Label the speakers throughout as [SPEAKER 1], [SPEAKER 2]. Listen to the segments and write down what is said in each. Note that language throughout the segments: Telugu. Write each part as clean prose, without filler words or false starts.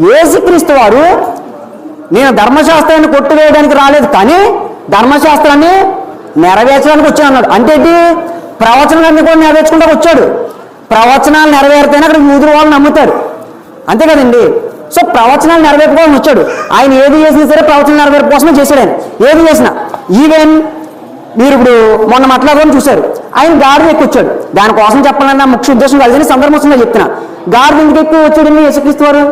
[SPEAKER 1] యేసుక్రీస్తు వారు నేను ధర్మశాస్త్రాన్ని కొట్టువేయడానికి రాలేదు, కానీ ధర్మశాస్త్రాన్ని నెరవేర్చడానికి వచ్చాను అన్నాడు. అంటే ఏంటి? ప్రవచనాన్ని కూడా నెరవేర్చుకుంటూ వచ్చాడు. ప్రవచనాలు నెరవేరితేనే అక్కడ యూదుల వాళ్ళు నమ్ముతారు, అంతే కదండి. సో ప్రవచనాలు నెరవేర్చుకోవాలని వచ్చాడు. ఆయన ఏది చేసినా సరే ప్రవచనం నెరవేర్పు కోసమే చేశాడు. ఆయన ఏది చేసినా, ఈవెన్ మీరు ఇప్పుడు మొన్న మాట్లాడుకొని చూశారు, ఆయన గాడిద ఎక్కి వచ్చాడు. దానికోసం చెప్పాలన్న ముఖ్య ఉద్దేశం కలిసి సందర్భంగా చెప్తున్నా. గాడిద ఎందుకు ఎక్కువ వచ్చాడండి యేసుక్రీస్తు వారు?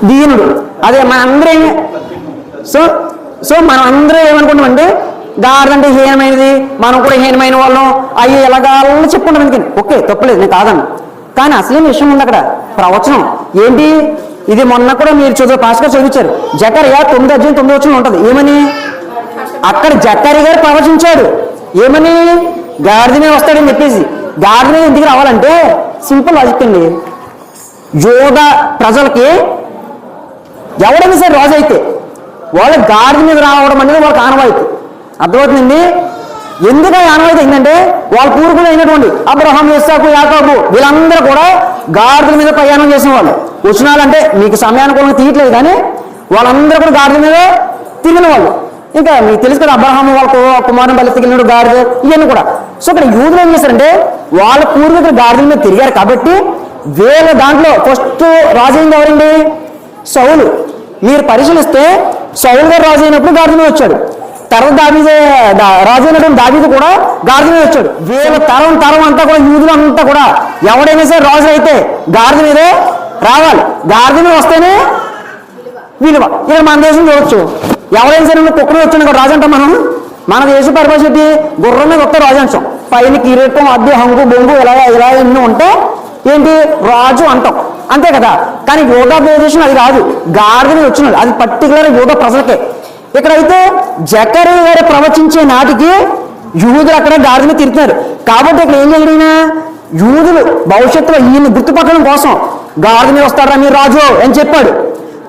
[SPEAKER 1] దీనుడు. అదే మనందరం సో మనం అందరం ఏమనుకుంటామంటే గాడిద అంటే హీనమైనది, మనం కూడా హీనమైన వాళ్ళం, అయ్యి ఎలాగాలని చెప్పుకుంటాం. ఎందుకని ఓకే, తప్పలేదు, నేను కాదను. కానీ అసలేం విషయం ఉంది అక్కడ. ప్రవచనం ఏంటి? ఇది మొన్న కూడా మీరు పాస్టర్ చదివించారు. జకర్యా 9:9 ఉంటుంది. ఏమని? అక్కడ జకర్యా గారు ప్రవచించాడు. ఏమని? గాడిద మీద వస్తాడని చెప్పేసి. గాడిద మీద ఇంటికి రావాలంటే సింపుల్ లాజిక్ అండి. యోధా ప్రజలకి ఎవడైనా సరే రాజు అయితే వాళ్ళు గాడిద మీద రావడం అనేది వాళ్ళకి ఆనవాయితీ. అర్థమవుతుందండి? ఎందుకు ఆనవాయితీ ఏంటంటే వాళ్ళ పూర్వీకులు అయినటువంటి అబ్రహాం, ఇస్సాకు, యాకోబు వీళ్ళందరూ కూడా గాడిద మీద ప్రయాణం చేసిన వాళ్ళు. వచనాలంటే మీకు సమయానుకూలంగా తీయట్లేదు, కానీ వాళ్ళందరూ కూడా గాడిద మీద తిరిగిన వాళ్ళు. ఇంకా మీకు తెలుసు కదా, అబ్రహాం వాళ్ళ కుమారుని బలి తిరిగినాడు గాడిద, ఇవన్నీ కూడా. సో ఇక్కడ యూదులు ఏం చేశారంటే వాళ్ళ పూర్వీకులు గాడిద మీద తిరిగారు కాబట్టి వీళ్ళ దాంట్లో ఫస్ట్ రాజు అయింది ఎవరండి? సౌలు. మీరు పరిశీలిస్తే సౌలు గారు రాజు అయినప్పుడు గాడిద మీద వచ్చాడు. తర్వాత రాజు అయినటువంటి దావీదు కూడా గాడిద మీద వచ్చాడు. వీళ్ళ తరం అంతా కూడా యూదులు అంతా కూడా ఎవడైనా సరే రాజు అయితే గాడిద మీదే రావాలి. గాడిద మీద వస్తేనే విలువ. ఇక్కడ మన దేశం చూడొచ్చు, ఎవరైనా సరే కుక్కనే వచ్చాను ఇక్కడ రాజు అంటాం మనం. మన దేశ పరిభాష ఏంటి? గుర్రం మీద వస్తే రాజు అంటాం. పైన కిరీటం, అద్దె, హంగు, బొంగు ఇలా ఎన్నో ఉంటే ఏంటి? రాజు అంటాం, అంతే కదా. కానీ యోగా ప్రదేశం అది రాదు, గాడిద మీద వచ్చినాడు. అది పర్టికులర్ యోగా ప్రజలకే. ఇక్కడైతే జకర్యా గారు ప్రవచించే నాటికి యూదులు అక్కడ గాడిద మీద తిరుగుతున్నారు. కాబట్టి ఇక్కడ ఏం జరిగినా యూదులు భవిష్యత్తులో ఈయన గుర్తుపట్టడం కోసం గాడిద మీద వస్తాడా మీరు రాజు అని చెప్పాడు.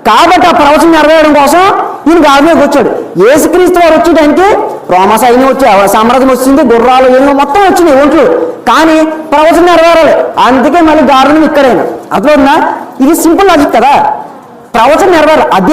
[SPEAKER 1] కాబట్టి ఆ ప్రవచనం నెరవేరడం కోసం ఈయన గాడిద మీదకి వచ్చాడు. యేసుక్రీస్తు వారు వచ్చేటానికి రోమా సైన్యం వచ్చి సామ్రాజ్యం వచ్చింది, గుర్రాలు ఎన్నో మొత్తం వచ్చినాయి ఒంట్లు, కానీ ప్రవచనం నెరవేరాలి. అందుకే మళ్ళీ గాడిద మీద ఇక్కడైనా. అర్థమవుతుందా? ఇది సింపుల్ లాజిక్ కదా. ప్రవచనం నెరవేరాలి. అదే